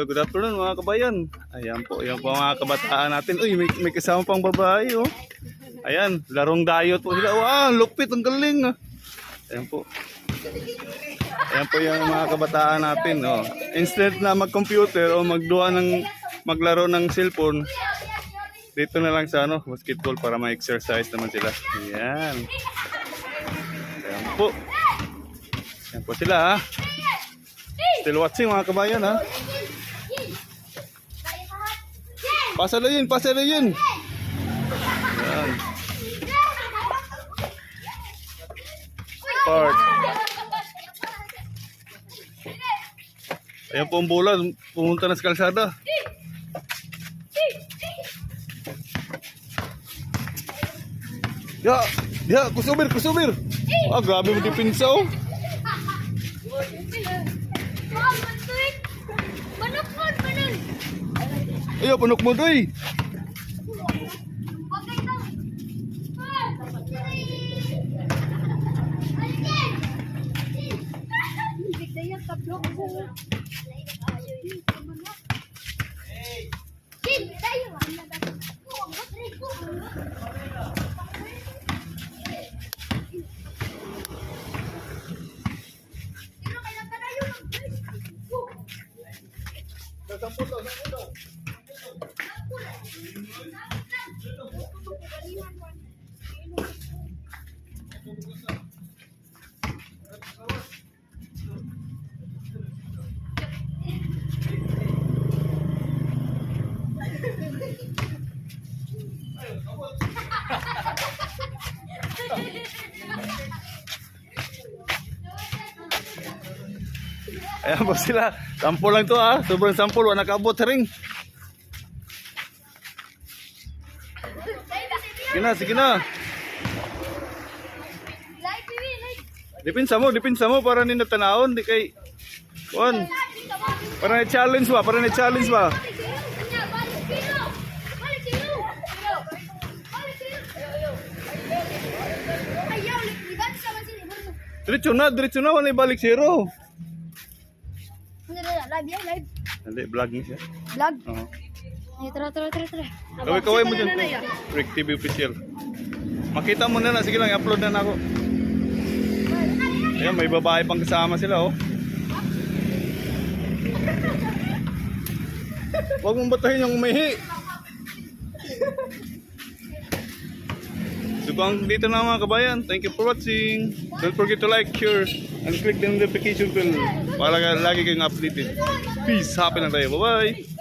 good afternoon mga kabayan. Ayan po mga kabataan natin. Uy, may kasama pang babae oh. Ayan, larong dayot po sila. Wow, lupit, ang galing ah. Ayan po. Ayan po yung mga kabataan natin oh. Instead na mag-computer o maglaro ng cellphone, dito na lang sa basketball para ma-exercise naman sila. Ayan. Ayan po. Ayan po sila ha. Still watching mga kabayan ha. Pasalo yun. Ayan. Part. Ayan po ang bola, pumunta na sa kalsada. Ya, kusubir. Ah, grabe mo dipinsa oh. Ayo, punok mo doy. Ayan po sila. Sample lang to ha. Sobrang sample. Wala nakaabot sa ring. Sige na. Dipinsa mo para nina tanahon. Di kay... Kuan. Para na-challenge ba? Diretso na. Wala ibalik zero. Live. Hindi, vlog niya siya. Vlog? Oo. Ay, tara. Kaway mo dyan. Rick TV official. Makita mo na. Sige lang, i-upload na ako. Ayan, may babae pang kasama sila oh. Huwag mong batahin yung umihi. So kung dito na mga kabayan, thank you for watching. Don't forget to like, share, and click the notification bell para lagi kayong updated. Peace, happy na tayo. Bye-bye!